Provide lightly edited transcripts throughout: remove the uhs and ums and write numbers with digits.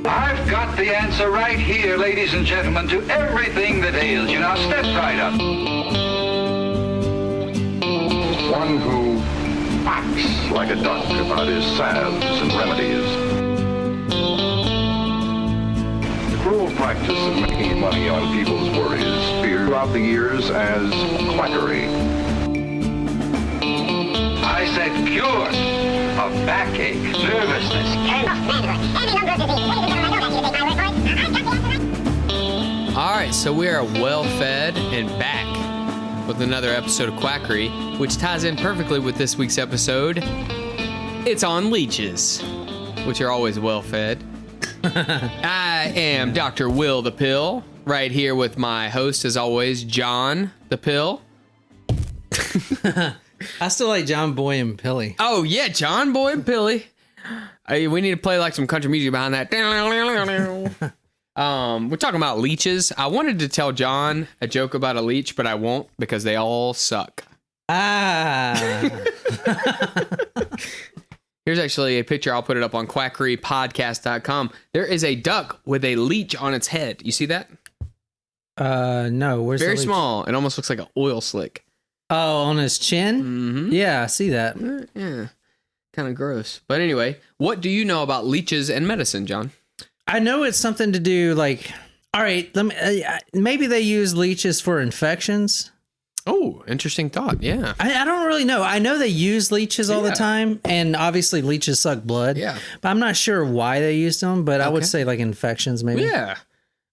I've got the answer right here, ladies and gentlemen, to everything that ails you. Now step right up. One who acts like a doctor about his salves and remedies. The cruel practice of making money on people's worries feared throughout the years as quackery. I said cure of backache, nervousness, any number of diseases. All right, so we are well fed and back with another episode of Quackery, which ties in perfectly with this week's episode. It's on leeches, which are always well fed. I am Dr. Will the Pill, right here with my host, as always, John the Pill. I still like John Boy and Pilly. Oh, yeah, John Boy and Pilly. We need to play like some country music behind that. We're talking about leeches. I wanted to tell John a joke about a leech, but I won't because they all suck. Here's actually a picture. I'll put it up on quackerypodcast.com. There is a duck with a leech on its head. You see that? No. Where's Very the leech? small. It almost looks like an oil slick. Oh, on his chin? Mm-hmm. Yeah, I see that. Yeah. Kind of gross. But anyway, what do you know about leeches and medicine, John? I know it's something to do like, all right, maybe they use leeches for infections. Oh, interesting thought. Yeah. I don't really know. I know they use leeches all the Yeah. time, and obviously leeches suck blood. Yeah. But I'm not sure why they used them, but I would say like infections maybe. Yeah.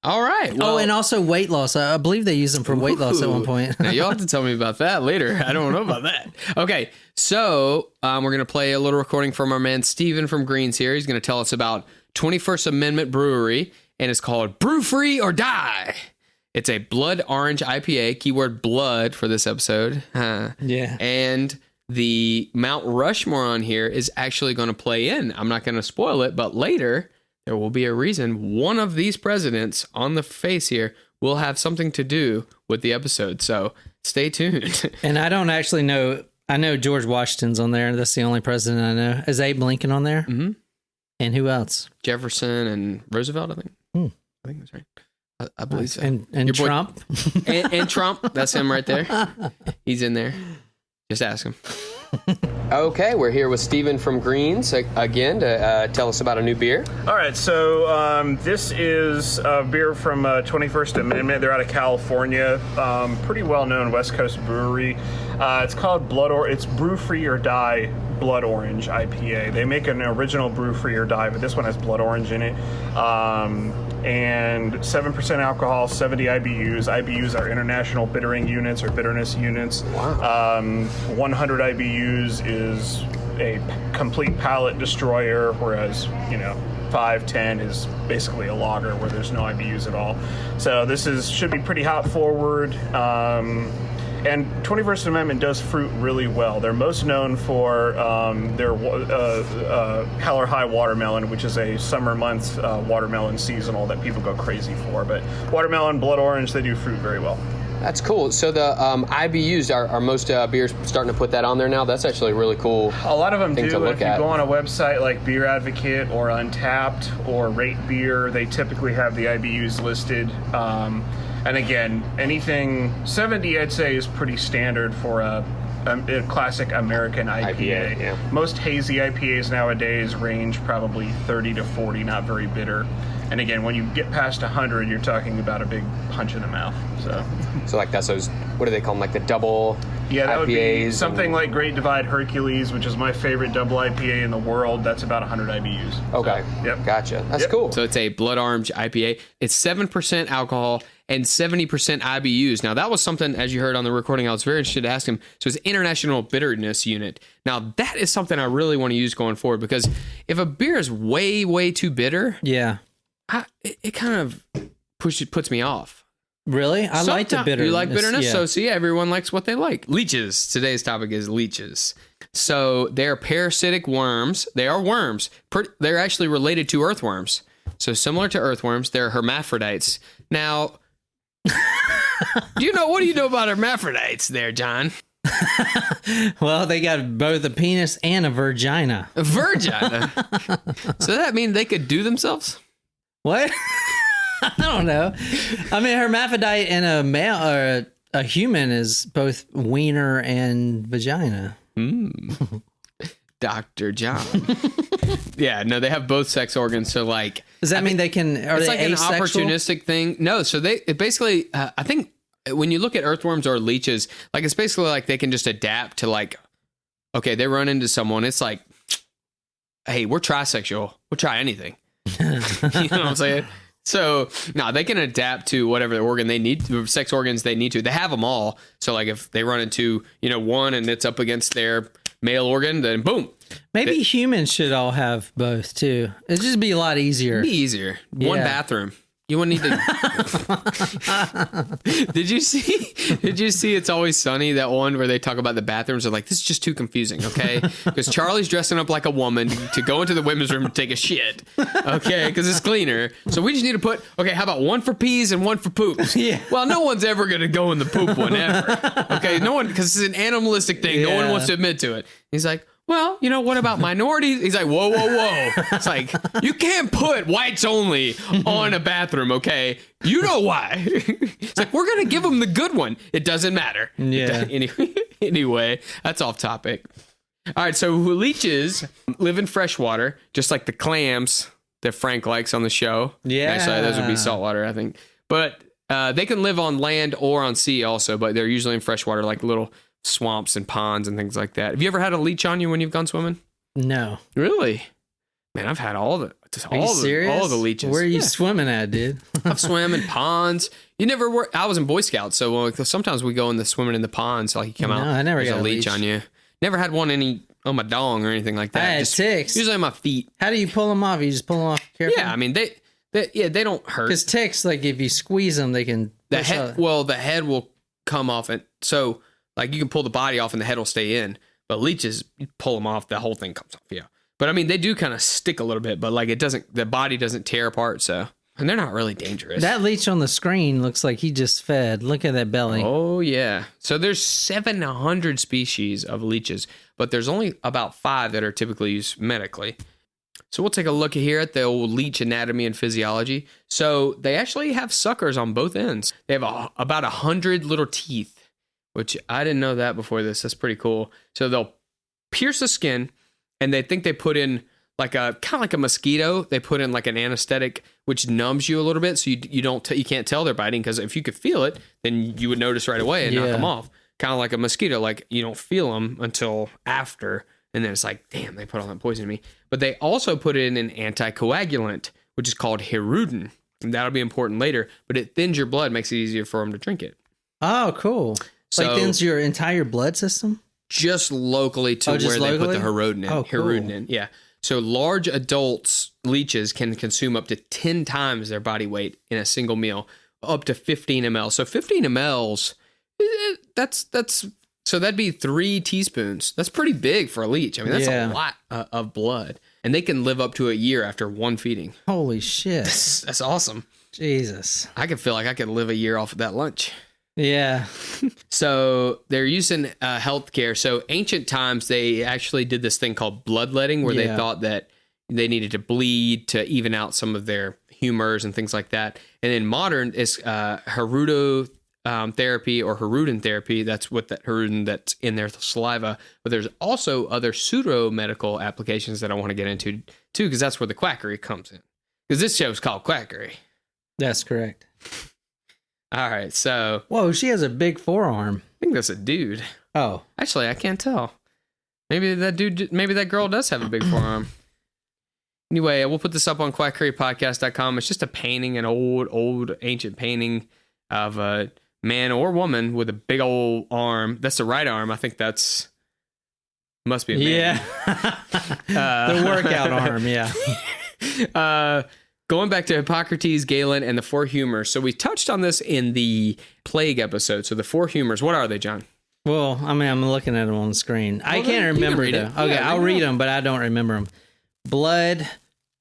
All right. Well, and also weight loss. I believe they used them for weight loss at one point. Now, you'll have to tell me about that later. I don't know about that. Okay. So we're going to play a little recording from our man Steven from Greens here. He's going to tell us about 21st Amendment Brewery, and it's called Brew Free or Die. It's a blood orange IPA, keyword blood for this episode. Yeah. And the Mount Rushmore on here is actually going to play in. I'm not going to spoil it, but later there will be a reason one of these presidents on the face here will have something to do with the episode. So stay tuned. And I don't actually know. I know George Washington's on there. That's the only president I know. Is Abe Lincoln on there? Mm-hmm. And who else? Jefferson and Roosevelt, I think. I think that's right. I believe so. And Your boy- Trump. and Trump. That's him right there. He's in there. Just ask him. Okay, we're here with Steven from Greens again to tell us about a new beer. All right, so this is a beer from 21st Amendment. They're out of California, pretty well-known West Coast brewery. It's called it's Brew Free or Die Blood Orange IPA. They make an original Brew Free or Die, but this one has blood orange in it. And 7% alcohol, 70 IBUs. IBUs are international bittering units or bitterness units. Wow. 100 IBUs is a complete palate destroyer, whereas 5-10 is basically a lager where there's no IBUs at all. So this should be pretty hop forward. And 21st Amendment does fruit really well. They're most known for their Hell or High watermelon, which is a summer month watermelon seasonal that people go crazy for. But watermelon, blood orange, they do fruit very well. That's cool. So the IBUs, are most beers starting to put that on there now? That's actually really cool. A lot of them thing do. to look If you at. go on a website like Beer Advocate or Untapped or Rate Beer, they typically have the IBUs listed. And again, anything 70, I'd say, is pretty standard for a classic American IPA. Yeah. Most hazy IPAs nowadays range probably 30 to 40, not very bitter. And again, when you get past 100, you're talking about a big punch in the mouth. So like that's those, what do they call them, like the double Yeah, that would be IPAs something like Great Divide Hercules, which is my favorite double IPA in the world. That's about 100 IBUs. Okay. So, yep. Gotcha. That's Yep. cool. So it's a blood orange IPA. It's 7% alcohol and 70% IBUs. Now, that was something, as you heard on the recording, I was very interested to ask him. So it's International Bitterness Unit. Now, that is something I really want to use going forward, because if a beer is way, way too bitter, Yeah. it kind of puts me off. Really? I like the bitterness. You like bitterness? Yeah. So see, everyone likes what they like. Leeches. Today's topic is leeches. So they're parasitic worms. They are worms. They're actually related to earthworms. So similar to earthworms, they're hermaphrodites. Now, what do you know about hermaphrodites there, John? Well, they got both a penis and a vagina. A vagina. So that means they could do themselves? What? I don't know. I mean, hermaphrodite and a male or a human is both wiener and vagina. Dr. John. Yeah, no, they have both sex organs. So, like, Does that mean they can? Are it's they like asexual? an opportunistic thing. No, so it basically, I think when you look at earthworms or leeches, like, it's basically like they can just adapt to, like, okay, they run into someone. It's like, hey, we're trisexual. We'll try anything. You know what I'm saying? So, no, they can adapt to whatever organ they need, sex organs they need to. They have them all. So, like, if they run into, one and it's up against their male organ, then boom. Maybe humans should all have both too. It'd just be a lot easier. It'd be easier. One Yeah. bathroom. You wouldn't need to. Did you see It's Always Sunny, that one where they talk about the bathrooms? They're like, this is just too confusing, okay? Because Charlie's dressing up like a woman to go into the women's room to take a shit, okay? Because it's cleaner. So we just need to put, okay, how about one for peas and one for poops? Yeah. Well, no one's ever going to go in the poop one ever, okay? No one, because it's an animalistic thing. No one Yeah. wants to admit to it. He's like, well, what about minorities? He's like, whoa, whoa, whoa. It's like, you can't put whites only on a bathroom, okay? You know why. It's like, we're going to give them the good one. It doesn't matter. Yeah. Anyway, that's off topic. All right, so leeches live in freshwater, just like the clams that Frank likes on the show. Yeah. Actually, those would be saltwater, I think. But they can live on land or on sea also, but they're usually in freshwater, like little swamps and ponds and things like that. Have you ever had a leech on you when you've gone swimming? No. Really? Man, I've had all the leeches. Where are you swimming at, dude? I've swam in ponds. You never were. I was in Boy Scouts, so sometimes we go in the swimming in the ponds. Like you come out, I never there's got a leech on you. Never had one on my dong or anything like that. I had ticks. Usually on my feet. How do you pull them off? You just pull them off carefully? Yeah, I mean they don't hurt. Because ticks, like if you squeeze them, they can. The head will come off, and so like you can pull the body off and the head will stay in. But leeches, you pull them off, the whole thing comes off. Yeah. But I mean, they do kind of stick a little bit, but like the body doesn't tear apart. So, and they're not really dangerous. That leech on the screen looks like he just fed. Look at that belly. Oh yeah. So there's 700 species of leeches, but there's only about 5 that are typically used medically. So we'll take a look here at the old leech anatomy and physiology. So they actually have suckers on both ends. They have about 100 little teeth, which I didn't know that before this. That's pretty cool. So they'll pierce the skin, and they think they put in like kind of like a mosquito. They put in like an anesthetic, which numbs you a little bit, so you can't tell they're biting. Because if you could feel it, then you would notice right away and knock them off. Kind of like a mosquito, like you don't feel them until after, and then it's like, damn, they put all that poison in me. But they also put in an anticoagulant, which is called hirudin. And that'll be important later. But it thins your blood, makes it easier for them to drink it. Oh, cool. So, like thins your entire blood system? Just locally to just where locally? they put the hirudin in. Oh, cool. Hirudin in, yeah. So large adults, leeches, can consume up to 10 times their body weight in a single meal, up to 15 ml. So 15 mLs, so that'd be 3 teaspoons. That's pretty big for a leech. I mean, that's a lot of blood. And they can live up to a year after one feeding. Holy shit. That's awesome. Jesus. I could feel like I could live a year off of that lunch. Yeah. So they're using healthcare. So ancient times, they actually did this thing called bloodletting, where they thought that they needed to bleed to even out some of their humors and things like that. And then modern is hirudotherapy or hirudin therapy. That's what that hirudin that's in their saliva. But there's also other pseudo-medical applications that I want to get into too, because that's where the quackery comes in. Because this show is called Quackery. That's correct. All right, so Whoa, she has a big forearm. I think that's a dude. Oh. Actually, I can't tell. Maybe that girl does have a big forearm. Anyway, we'll put this up on quackerypodcast.com. It's just a painting, an old ancient painting of a man or woman with a big old arm. That's the right arm. I think that's must be a man. Yeah. The workout arm, yeah. Going back to Hippocrates, Galen, and the 4 humors. So we touched on this in the plague episode. So the 4 humors, what are they, John? Well, I mean, I'm looking at them on the screen. I can't remember them. Okay, Yeah, I'll read them, but I don't remember them. Blood,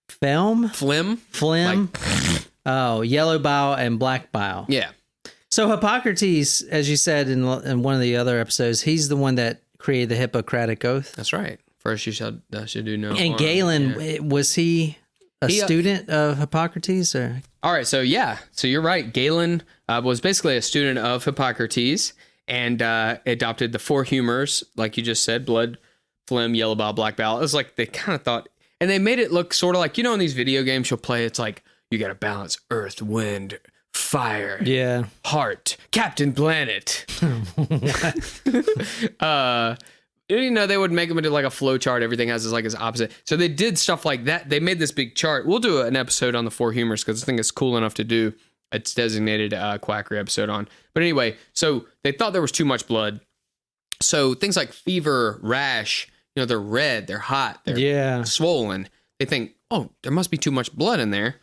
phlegm, yellow bile, and black bile. Yeah. So Hippocrates, as you said in one of the other episodes, he's the one that created the Hippocratic Oath. That's right. First you should do no harm. And Galen, was he a student of Hippocrates, or All right, so you're right. Galen was basically a student of Hippocrates and adopted the four humors, like you just said: blood, phlegm, yellow bile, black bile. It was like they kind of thought, and they made it look sort of like, in these video games you'll play, it's like you got to balance earth, wind, fire, heart, Captain Planet. They would make them into like a flow chart. Everything has its opposite. So they did stuff like that. They made this big chart. We'll do an episode on the four humors because I think it's cool enough to do. It's designated quackery episode on. But anyway, so they thought there was too much blood. So things like fever, rash, they're red, they're hot, they're swollen. They think, oh, there must be too much blood in there.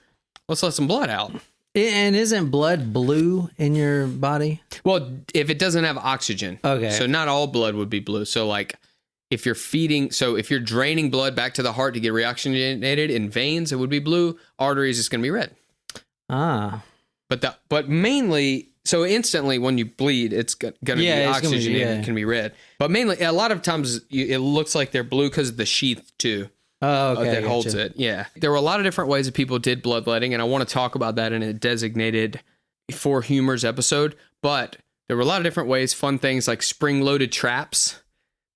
Let's let some blood out. And isn't blood blue in your body? Well, if it doesn't have oxygen. Okay. So not all blood would be blue. So like if you're draining blood back to the heart to get reoxygenated in veins, it would be blue. Arteries, it's going to be red. Ah. But mainly, so instantly when you bleed, it's going to be oxygenated. It can be red. But mainly, a lot of times it looks like they're blue because of the sheath too. Oh, okay. That holds it. Yeah. There were a lot of different ways that people did bloodletting, and I want to talk about that in a designated Four Humors episode. But there were a lot of different ways, fun things like spring-loaded traps.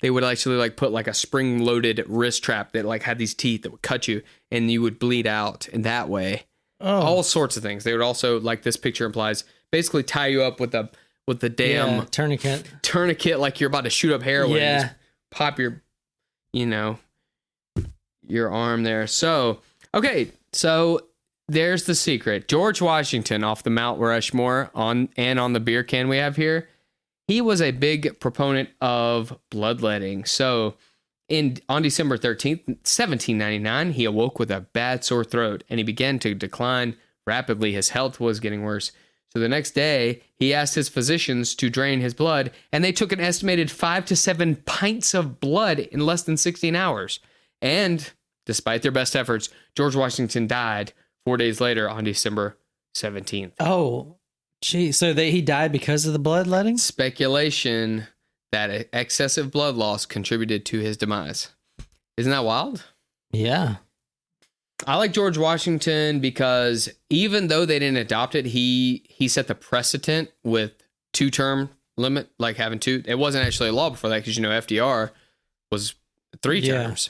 They would actually put a spring-loaded wrist trap that had these teeth that would cut you, and you would bleed out in that way. Oh. All sorts of things. They would also, like this picture implies, basically tie you up with the damn tourniquet, like you're about to shoot up heroin. Yeah. Just pop your arm there. So, okay. So there's the secret. George Washington off the Mount Rushmore on the beer can we have here. He was a big proponent of bloodletting. So on December 13th, 1799, he awoke with a bad sore throat and he began to decline rapidly. His health was getting worse. So the next day, he asked his physicians to drain his blood, and they took an estimated 5 to 7 pints of blood in less than 16 hours. And despite their best efforts, George Washington died 4 days later on December 17th. Oh, gee. So he died because of the bloodletting? Speculation that excessive blood loss contributed to his demise. Isn't that wild? Yeah. I like George Washington because even though they didn't adopt it, he set the precedent with 2-term limit, like having two. It wasn't actually a law before that because, FDR was 3 terms.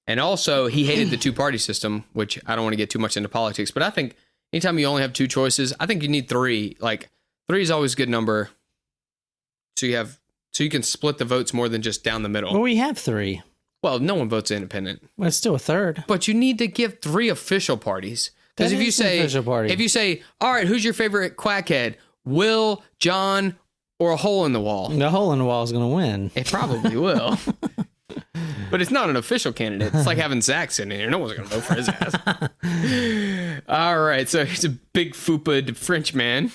And also, he hated the two-party system, which I don't want to get too much into politics, but I think anytime you only have 2 choices, I think you need 3. 3 is always a good number. So you can split the votes more than just down the middle. Well, we have 3. Well, no one votes independent. Well, it's still a third. But you need to give 3 official parties. Because if you say, all right, who's your favorite quackhead? Will, John, or a hole in the wall? The hole in the wall is going to win. It probably will. But it's not an official candidate. It's like having Zach sitting here. No one's going to vote for his ass. All right. So he's a big fupa French man.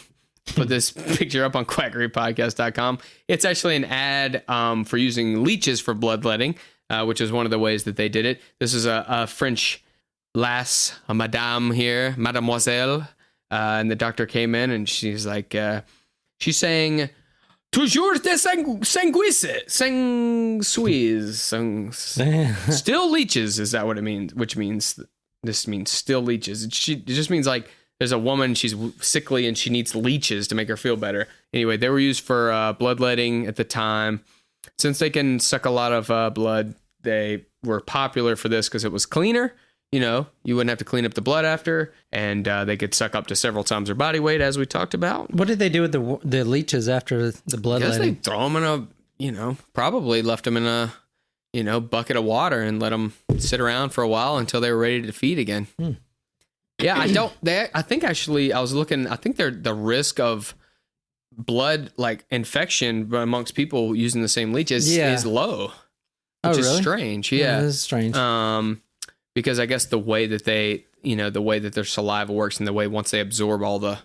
Put this picture up on quackerypodcast.com. It's actually an ad for using leeches for bloodletting, which is one of the ways that they did it. This is a French lass, a madame here, mademoiselle. And the doctor came in and she's like, she's saying, toujours de sanguisse, still leeches. Is that what it means? Which means, this means still leeches. It just means there's a woman, she's sickly and she needs leeches to make her feel better. Anyway, they were used for bloodletting at the time. Since they can suck a lot of blood, they were popular for this because it was cleaner. You wouldn't have to clean up the blood after, and they could suck up to several times their body weight, as we talked about. What did they do with the leeches after the bloodletting? They throw them in probably left them in a, bucket of water and let them sit around for a while until they were ready to feed again. Yeah, I think actually, I was looking, I think the risk of blood, infection amongst people using the same leeches is low. Which is strange. Yeah. That is strange. Because I guess the way that the way that their saliva works and the way once they absorb all the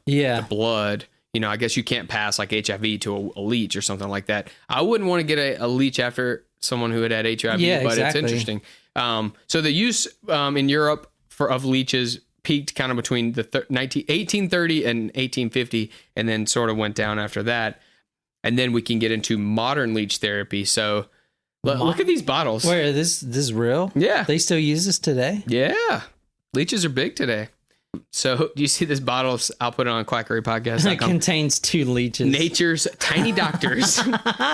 blood, I guess you can't pass HIV to a leech or something like that. I wouldn't want to get a leech after someone who had HIV, but exactly. It's interesting. So the use in Europe of leeches peaked kind of between the 1830 and 1850, and then sort of went down after that. And then we can get into modern leech therapy. So look at these bottles. Wait, this is real? Yeah. They still use this today? Yeah. Leeches are big today. So, do you see this bottle? I'll put it on It quackerypodcast.com. contains 2 leeches. Nature's Tiny Doctors.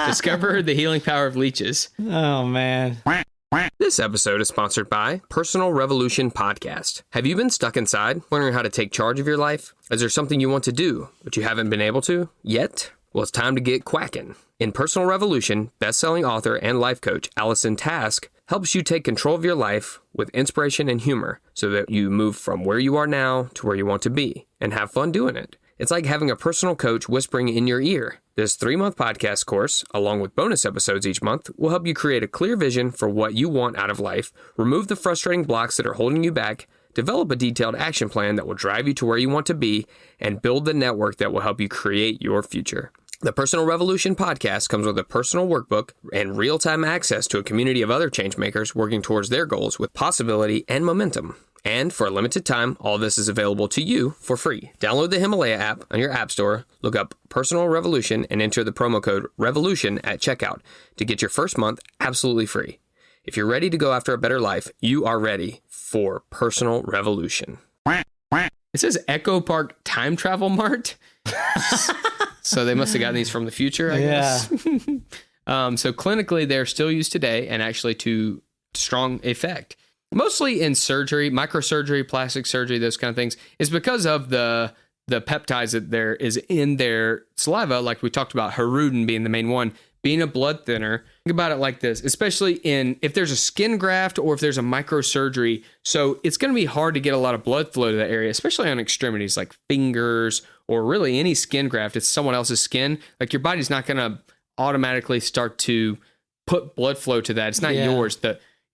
Discover the healing power of leeches. Oh, man. This episode is sponsored by Personal Revolution Podcast. Have you been stuck inside, wondering how to take charge of your life? Is there something you want to do, but you haven't been able to yet? Well, it's time to get quacking. In Personal Revolution, best-selling author and life coach Allison Task helps you take control of your life with inspiration and humor so that you move from where you are now to where you want to be and have fun doing it. It's like having a personal coach whispering in your ear. This 3-month podcast course, along with bonus episodes each month, will help you create a clear vision for what you want out of life, remove the frustrating blocks that are holding you back, develop a detailed action plan that will drive you to where you want to be, and build the network that will help you create your future. The Personal Revolution podcast comes with a personal workbook and real-time access to a community of other changemakers working towards their goals with possibility and momentum. And for a limited time, all this is available to you for free. Download the Himalaya app on your app store, look up Personal Revolution, and enter the promo code REVOLUTION at checkout to get your first month absolutely free. If you're ready to go after a better life, you are ready for Personal Revolution. It says Echo Park Time Travel Mart. So they must have gotten these from the future, I guess. So clinically, they're still used today and actually to strong effect. Mostly in surgery, microsurgery, plastic surgery, those kind of things, is because of the peptides that there is in their saliva, like we talked about, Harudin being the main one, being a blood thinner. Think about it like this, especially if there's a skin graft or if there's a microsurgery. So it's going to be hard to get a lot of blood flow to that area, especially on extremities like fingers or really any skin graft. It's someone else's skin. Like your body's not going to automatically start to put blood flow to that. It's not yours.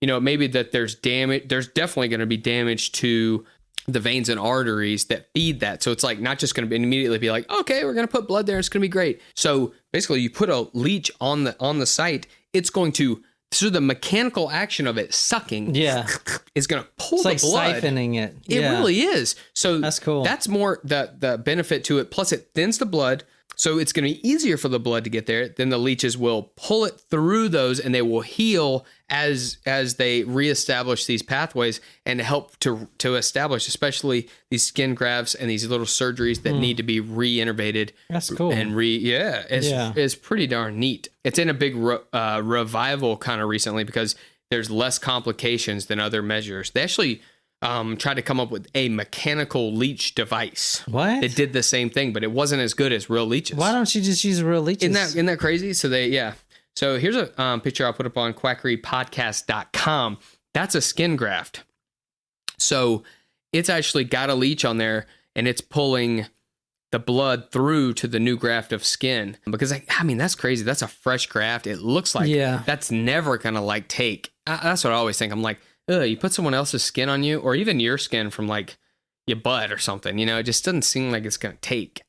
Maybe that there's damage. There's definitely going to be damage to the veins and arteries that feed that. So it's like not just going to immediately be like, okay, we're going to put blood there. It's going to be great. So basically you put a leech on the site. It's going to, so the mechanical action of it sucking is going to pull the blood. It's like siphoning it. It really is. So that's cool. That's more the benefit to it. Plus it thins the blood. So it's going to be easier for the blood to get there. Then the leeches will pull it through those and they will heal as they reestablish these pathways and help to establish, especially these skin grafts and these little surgeries that need to be reinnervated. That's cool. And it's pretty darn neat. It's in a big revival kind of recently because there's less complications than other measures. They actually tried to come up with a mechanical leech device. What? It did the same thing, but it wasn't as good as real leeches. Why don't you just use real leeches? Isn't that crazy? So here's a picture I'll put up on quackerypodcast.com. That's a skin graft. So it's actually got a leech on there and it's pulling the blood through to the new graft of skin. Because that's crazy. That's a fresh graft. It looks like that's never going to take. That's what I always think. I'm like, you put someone else's skin on you or even your skin from like your butt or something, it just doesn't seem like it's going to take.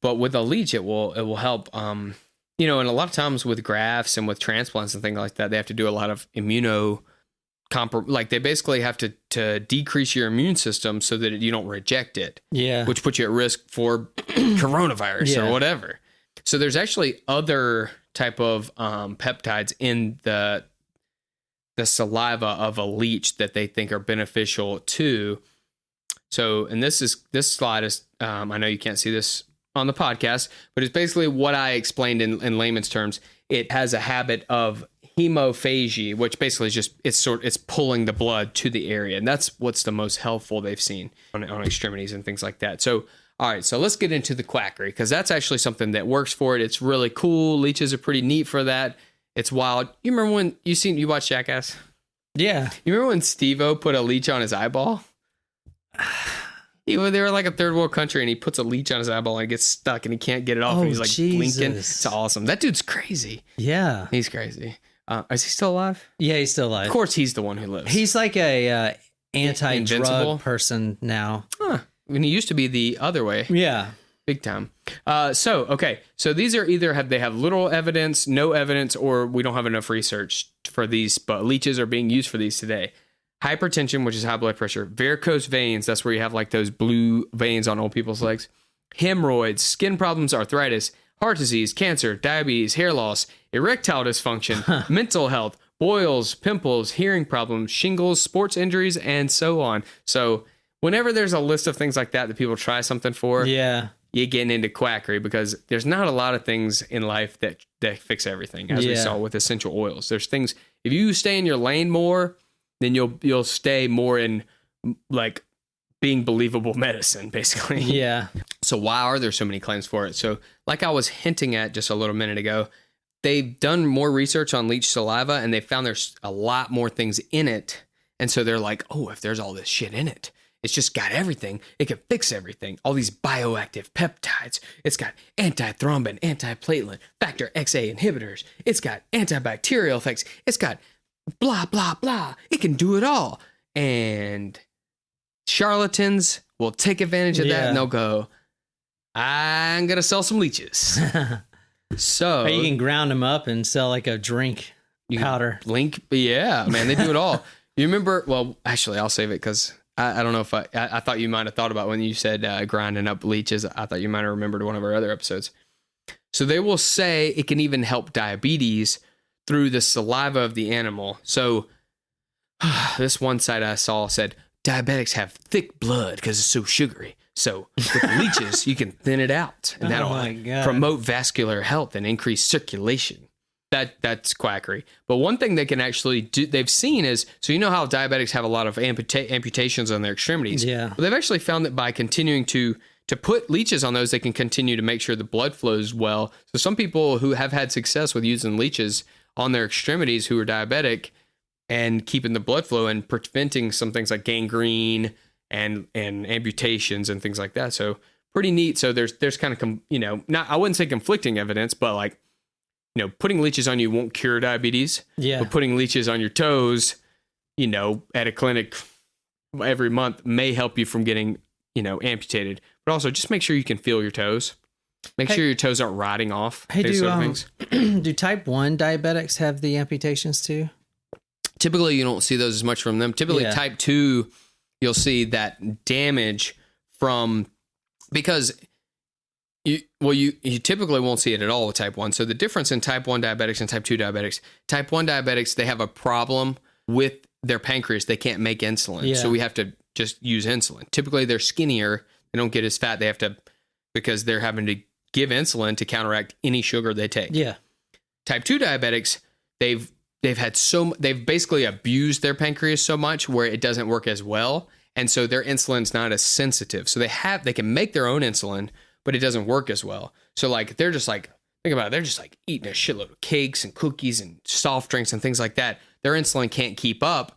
But with a leech, it will help. And a lot of times with grafts and with transplants and things like that, they have to do a lot of like they basically have to decrease your immune system so that you don't reject it. Yeah. Which puts you at risk for coronavirus or whatever. So there's actually other type of peptides in the saliva of a leech that they think are beneficial too. So, and this slide is, I know you can't see this on the podcast, but it's basically what I explained in layman's terms. It has a habit of hemophagy, which basically is just, it's pulling the blood to the area. And that's what's the most helpful they've seen on extremities and things like that. So, all right, so let's get into the quackery because that's actually something that works for it. It's really cool. Leeches are pretty neat for that. It's wild. You remember when you watched Jackass? Yeah. You remember when Steve-O put a leech on his eyeball? They were like a third world country and he puts a leech on his eyeball and it gets stuck and he can't get it off and he's like blinking. It's awesome. That dude's crazy. Yeah. He's crazy. Is he still alive? Yeah, he's still alive. Of course he's the one who lives. He's like a anti-drug person now. Huh. I mean, he used to be the other way. Yeah. Big time. So these are either they have little evidence, no evidence, or we don't have enough research for these, but leeches are being used for these today. Hypertension, which is high blood pressure, varicose veins, that's where you have like those blue veins on old people's legs, hemorrhoids, skin problems, arthritis, heart disease, cancer, diabetes, hair loss, erectile dysfunction, mental health, boils, pimples, hearing problems, shingles, sports injuries, and so on. So whenever there's a list of things like that people try something for, Yeah. you're getting into quackery, because there's not a lot of things in life that fix everything, as we Yeah. saw with essential oils. There's things, if you stay in your lane more, then you'll stay more in like being believable medicine, basically. Yeah. So why are there so many claims for it? So like I was hinting at just a little minute ago, they've done more research on leech saliva, and they found there's a lot more things in it. And so they're like, oh, if there's all this shit in it, it's just got everything. It can fix everything. All these bioactive peptides. It's got antithrombin, antiplatelet, factor XA inhibitors. It's got antibacterial effects. It's got blah, blah, blah. It can do it all. And charlatans will take advantage of that, Yeah. and they'll go, I'm going to sell some leeches. So Or you can ground them up and sell like a drink powder. Link, yeah, man, they do it all. You remember? Well, actually, I'll save it because I don't know if I thought you might have thought about when you said grinding up leeches. I thought you might have remembered one of our other episodes. So they will say it can even help diabetes through the saliva of the animal. So this one site I saw said diabetics have thick blood because it's so sugary. So with the leeches, you can thin it out, and Oh my God. that'll promote vascular health and increase circulation. That's quackery. But one thing they can actually do, they've seen is, so you know how diabetics have a lot of amputations on their extremities. Yeah. Well, they've actually found that by continuing to put leeches on those, they can continue to make sure the blood flows well. So some people who have had success with using leeches on their extremities who are diabetic and keeping the blood flow and preventing some things like gangrene and amputations and things like that. So pretty neat. So there's kind of, not, I wouldn't say conflicting evidence, but like, putting leeches on you won't cure diabetes. Yeah. But putting leeches on your toes, at a clinic every month may help you from getting, amputated. But also just make sure you can feel your toes. Make sure your toes aren't rotting off. Hey, these sort of things. do type 1 diabetics have the amputations too? Typically, you don't see those as much from them. Typically, Yeah. type 2, you'll see that damage from, because you typically won't see it at all with type 1. So the difference in type 1 diabetics and type 2 diabetics, type 1 diabetics, they have a problem with their pancreas. They can't make insulin. Yeah. So we have to just use insulin. Typically, they're skinnier. They don't get as fat. They have to, because they're having to give insulin to counteract any sugar they take. Yeah. Type 2 diabetics, they've basically abused their pancreas so much where it doesn't work as well. And so their insulin's not as sensitive. So they can make their own insulin, but it doesn't work as well. So like, they're just like, think about it. They're just like eating a shitload of cakes and cookies and soft drinks and things like that. Their insulin can't keep up.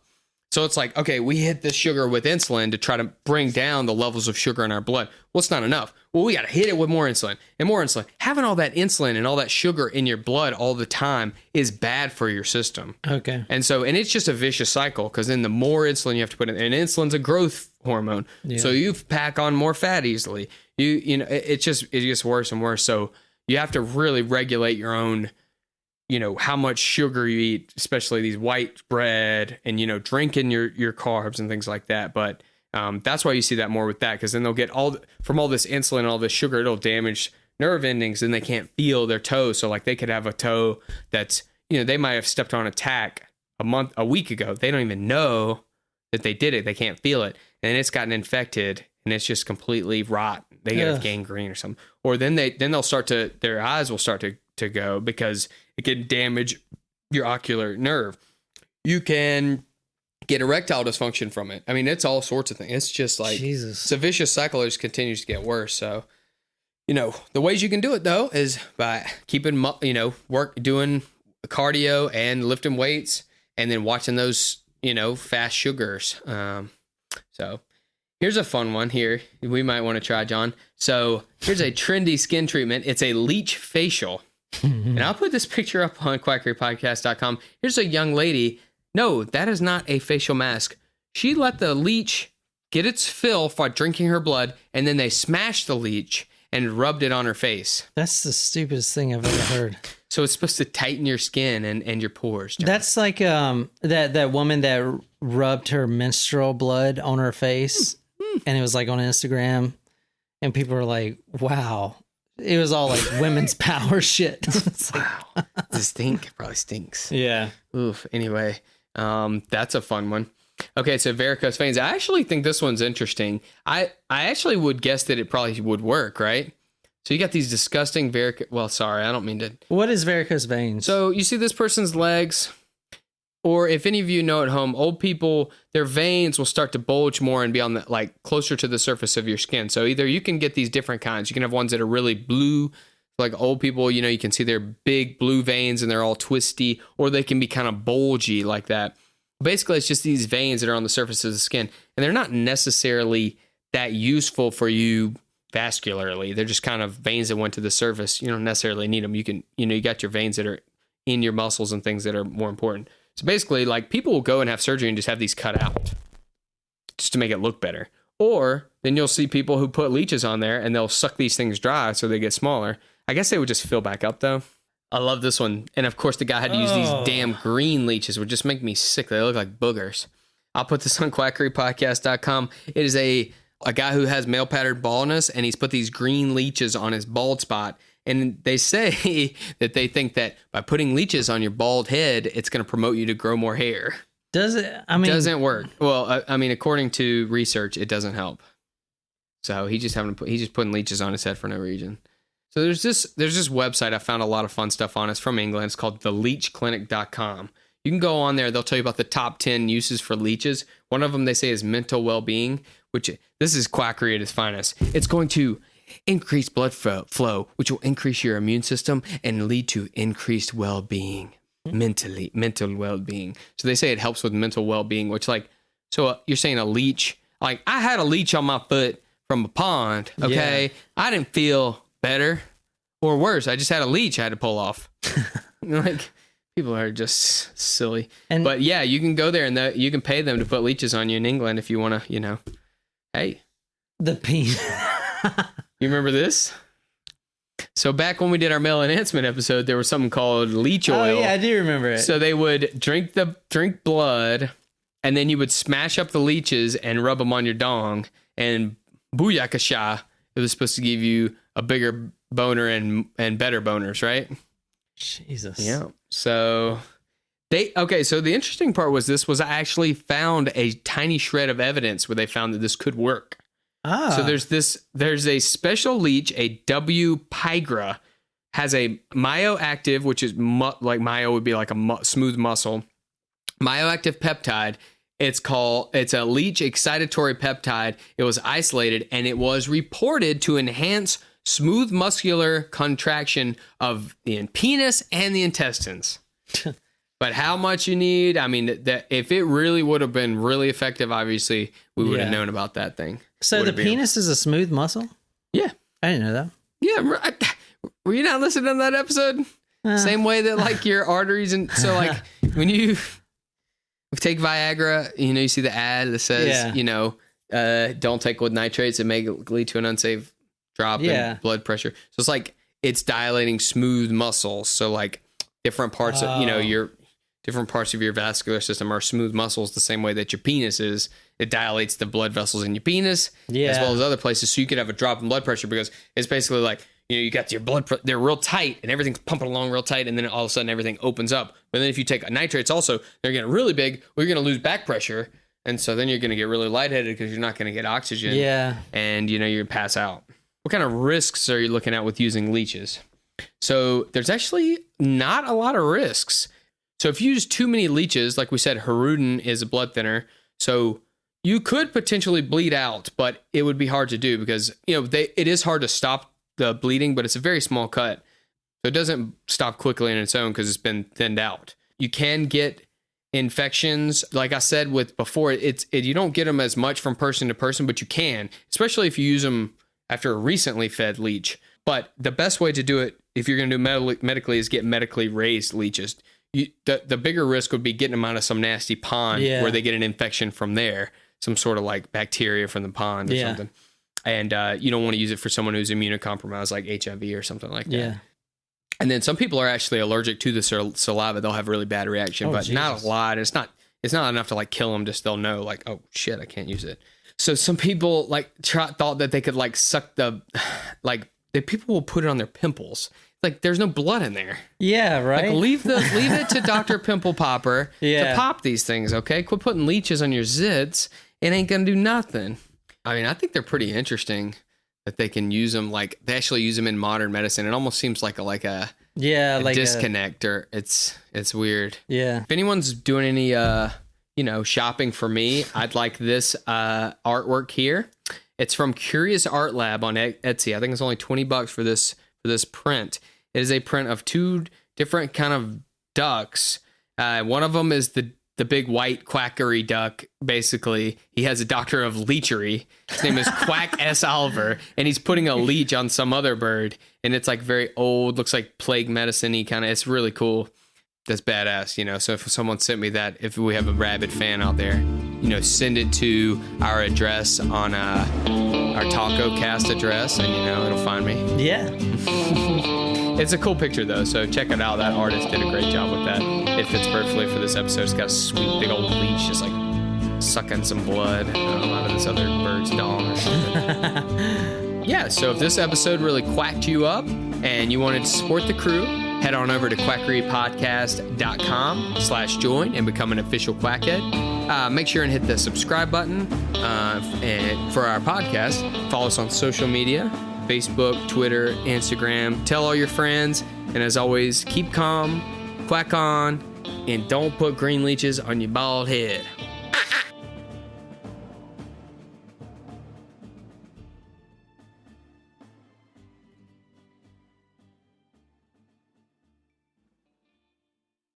So it's like, okay, we hit the sugar with insulin to try to bring down the levels of sugar in our blood. Well, it's not enough. Well, we got to hit it with more insulin and more insulin. Having all that insulin and all that sugar in your blood all the time is bad for your system. Okay. And it's just a vicious cycle, because then the more insulin you have to put in, and insulin's a growth hormone. Yeah. So you pack on more fat easily. It gets worse and worse. So you have to really regulate your own, how much sugar you eat, especially these white bread, and, drinking your carbs and things like that. But that's why you see that more with that, because then they'll get from all this insulin and all this sugar, it'll damage nerve endings, and they can't feel their toes. So like they could have a toe that's, they might have stepped on a tack a week ago. They don't even know that they did it. They can't feel it. And it's gotten infected, and it's just completely rot. They get gangrene or something. Or then they'll start their eyes will start to go, because it can damage your ocular nerve. You can get erectile dysfunction from it. I mean, it's all sorts of things. It's just like, Jesus. it's a vicious cycle that just continues to get worse. So, the ways you can do it though is by keeping, doing cardio and lifting weights, and then watching those, fast sugars. So here's a fun one here. We might want to try, John. So here's a trendy skin treatment. It's a leech facial. And I'll put this picture up on quackerypodcast.com. Here's a young lady. No, that is not a facial mask. She let the leech get its fill by drinking her blood, and then they smashed the leech and rubbed it on her face. That's the stupidest thing I've ever heard. So it's supposed to tighten your skin and your pores, John. That's like that woman that rubbed her menstrual blood on her face, and it was like on Instagram, and people were like, "Wow, It was all like women's power shit. It's like, Wow. Does it stink? Probably stinks. yeah. Oof. Anyway, that's a fun one. Okay, so varicose veins. I actually think this one's interesting. I actually would guess that it probably would work, right? So you got these disgusting varicose. Well, sorry, I don't mean to. What is varicose veins? So you see this person's legs, or if any of you know at home, old people, their veins will start to bulge more and be on the like closer to the surface of your skin. So either you can get these different kinds. You can have ones that are really blue, like old people. You know, you can see their big blue veins and they're all twisty, or they can be kind of bulgy like that. Basically, it's just these veins that are on the surface of the skin, and they're not necessarily that useful for you vascularly. They're just kind of veins that went to the surface. You don't necessarily need them. You can, you got your veins that are in your muscles and things that are more important. So basically, like, people will go and have surgery and just have these cut out just to make it look better. Or then you'll see people who put leeches on there and they'll suck these things dry so they get smaller. I guess they would just fill back up though. I love this one. And of course, the guy had to use these damn green leeches, would just make me sick. They look like boogers. I'll put this on quackerypodcast.com. It is a guy who has male pattern baldness, and he's put these green leeches on his bald spot. And they say that they think that by putting leeches on your bald head, it's going to promote you to grow more hair. Does it? I mean, doesn't work. Well, I mean, according to research, it doesn't help. So he's just putting leeches on his head for no reason. So there's this website I found a lot of fun stuff on. It's from England. It's called theleechclinic.com. You can go on there. They'll tell you about the top 10 uses for leeches. One of them they say is mental well-being, which this is quackery at its finest. It's going to increase blood flow, which will increase your immune system and lead to increased well-being, mental well-being. So they say it helps with mental well-being, which you're saying a leech. Like, I had a leech on my foot from a pond, okay? Yeah. I didn't feel better or worse. I just had a leech I had to pull off. Like, people are just silly. But yeah, you can go there and you can pay them to put leeches on you in England if you want to, hey. The penis. You remember this? So back when we did our male enhancement episode, there was something called leech oil. Oh yeah, I do remember it. So they would drink blood, and then you would smash up the leeches and rub them on your dong, and booyakasha, it was supposed to give you a bigger boner and better boners, right? Jesus. Yeah. So so the interesting part was I actually found a tiny shred of evidence where they found that this could work. So there's a special leech, a W. pigra, has a myoactive, which is like myo would be like a smooth muscle, myoactive peptide. It's a leech excitatory peptide. It was isolated and it was reported to enhance smooth muscular contraction of the penis and the intestines. But how much you need, I mean, if it really would have been really effective, obviously we would have known about that thing. So the penis is a smooth muscle? Yeah. I didn't know that. Yeah. Were you not listening to that episode? Same way that like your arteries and so like when you take Viagra, you see the ad that says, don't take with nitrates. It may lead to an unsafe drop in blood pressure. So it's like it's dilating smooth muscles. So like different parts of your different parts of your vascular system are smooth muscles the same way that your penis is. It dilates the blood vessels in your penis as well as other places. So you could have a drop in blood pressure because it's basically like, you got your they're real tight and everything's pumping along real tight. And then all of a sudden everything opens up. But then if you take nitrates also, they're getting really big, or you're going to lose back pressure. And so then you're going to get really lightheaded because you're not going to get oxygen. Yeah. And you're going to pass out. What kind of risks are you looking at with using leeches? So there's actually not a lot of risks. So if you use too many leeches, like we said, Haruden is a blood thinner. So you could potentially bleed out, but it would be hard to do because, it is hard to stop the bleeding, but it's a very small cut. So it doesn't stop quickly on its own because it's been thinned out. You can get infections. Like I said with before, you don't get them as much from person to person, but you can, especially if you use them after a recently fed leech. But the best way to do it, if you're going to do medically, is get medically raised leeches. The bigger risk would be getting them out of some nasty pond where they get an infection from there, some sort of like bacteria from the pond or something. And you don't want to use it for someone who's immunocompromised, like HIV or something like that. Yeah. And then some people are actually allergic to the saliva. They'll have a really bad reaction, but not a lot. It's not enough to like kill them. Just they'll know like, oh shit, I can't use it. So some people like thought that they could like suck people will put it on their pimples. Like, there's no blood in there. Yeah, right. Like, leave it to Dr. Pimple Popper to pop these things, okay? Quit putting leeches on your zits. It ain't gonna do nothing. I mean, I think they're pretty interesting that they can use them. Like, they actually use them in modern medicine. It almost seems like a disconnect, or it's weird. Yeah. If anyone's doing any shopping for me, I'd like this artwork here. It's from Curious Art Lab on Etsy. I think it's only $20 for this print. It is a print of two different kind of ducks. One of them is the big white quackery duck. Basically, he has a doctor of leechery. His name is Quack S. Oliver, and he's putting a leech on some other bird, and it's like very old, looks like plague medicine-y kind of. It's really cool. That's badass, So if someone sent me that, if we have a rabid fan out there, send it to our address on our Taco Cast address, and it'll find me. Yeah. It's a cool picture though, so check it out. That artist did a great job with that. It fits perfectly for this episode. It's got a sweet big old leech just like sucking some blood out of this other bird's dong or something. Yeah, so if this episode really quacked you up and you wanted to support the crew, head on over to quackerypodcast.com/join and become an official quackhead. Make sure and hit the subscribe button and for our podcast. Follow us on social media, Facebook, Twitter, Instagram. Tell all your friends. And as always, keep calm, quack on, and don't put green leeches on your bald head.